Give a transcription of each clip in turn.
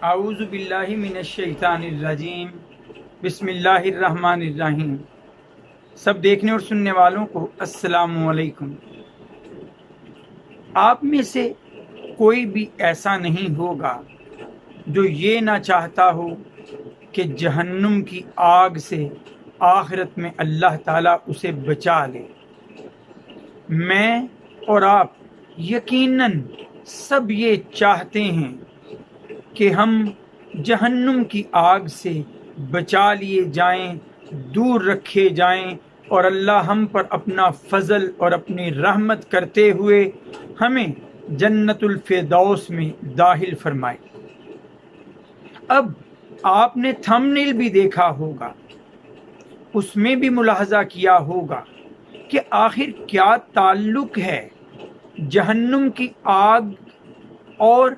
اعوذ باللہ من الشیطان الرجیم، بسم اللہ الرحمن الرحیم۔ سب دیکھنے اور سننے والوں کو السلام علیکم۔ آپ میں سے کوئی بھی ایسا نہیں ہوگا جو یہ نہ چاہتا ہو کہ جہنم کی آگ سے آخرت میں اللہ تعالیٰ اسے بچا لے۔ میں اور آپ یقیناً سب یہ چاہتے ہیں کہ ہم جہنم کی آگ سے بچا لیے جائیں، دور رکھے جائیں، اور اللہ ہم پر اپنا فضل اور اپنی رحمت کرتے ہوئے ہمیں جنت الفردوس میں داخل فرمائے۔ اب آپ نے تھمبنیل بھی دیکھا ہوگا، اس میں بھی ملاحظہ کیا ہوگا کہ آخر کیا تعلق ہے جہنم کی آگ اور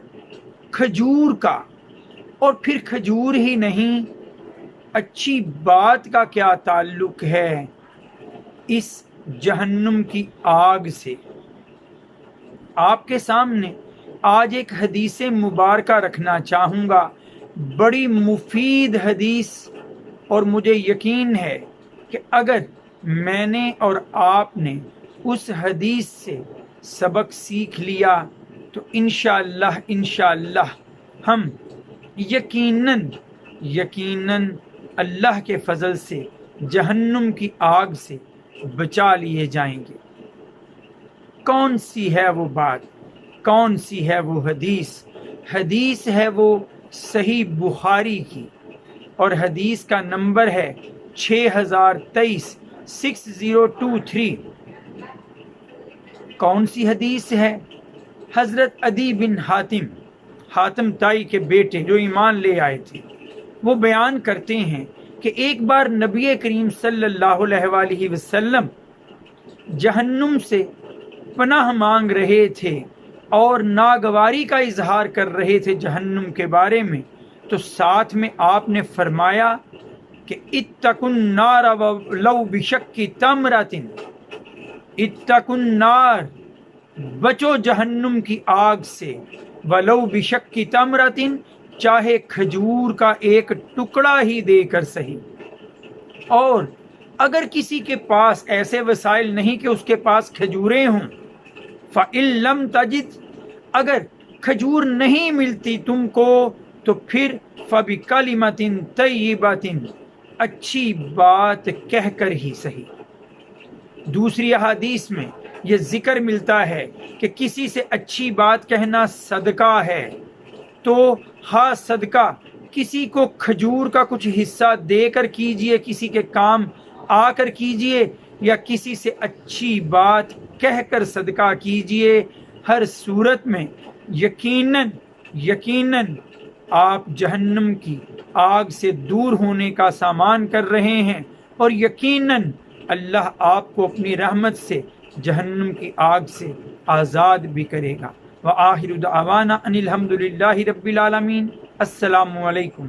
کھجور کا، اور پھر کھجور ہی نہیں، اچھی بات کا کیا تعلق ہے اس جہنم کی آگ سے۔ آپ کے سامنے آج ایک حدیث مبارکہ رکھنا چاہوں گا، بڑی مفید حدیث، اور مجھے یقین ہے کہ اگر میں نے اور آپ نے اس حدیث سے سبق سیکھ لیا تو انشاءاللہ ہم یقیناً اللہ کے فضل سے جہنم کی آگ سے بچا لیے جائیں گے۔ کون سی ہے وہ بات، کون سی ہے وہ حدیث؟ حدیث ہے وہ صحیح بخاری کی، اور حدیث کا نمبر ہے 6023 6023۔ کون سی حدیث ہے؟ حضرت عدی بن حاتم تائی کے بیٹے جو ایمان لے آئے تھے، وہ بیان کرتے ہیں کہ ایک بار نبی کریم صلی اللہ علیہ وآلہ وسلم جہنم سے پناہ مانگ رہے تھے اور ناگواری کا اظہار کر رہے تھے جہنم کے بارے میں، تو ساتھ میں آپ نے فرمایا کہ اتقوا النار ولو بشق تمرۃ، اتقوا النار، بچو جہنم کی آگ سے، ولو بشق تمرۃ، چاہے کھجور کا ایک ٹکڑا ہی دے کر صحیح۔ اور اگر کسی کے پاس ایسے وسائل نہیں کہ اس کے پاس کھجوریں ہوں، فَإِن لَمْ تَجِدْ، اگر کھجور نہیں ملتی تم کو تو پھر فَبِكَلِمَةٍ طَيِّبَةٍ، اچھی بات کہہ کر ہی صحیح۔ دوسری احادیث میں یہ ذکر ملتا ہے کہ کسی سے اچھی بات کہنا صدقہ ہے، تو ہاں صدقہ کسی کو کھجور کا کچھ حصہ دے کر کیجئے، کسی کے کام آ کر کیجئے، یا کسی سے اچھی بات کہہ کر صدقہ کیجئے۔ ہر صورت میں یقیناً آپ جہنم کی آگ سے دور ہونے کا سامان کر رہے ہیں، اور یقیناً اللہ آپ کو اپنی رحمت سے جہنم کی آگ سے آزاد بھی کرے گا۔ وآخر دعوانا ان الحمد للہ رب العالمین۔ السلام علیکم۔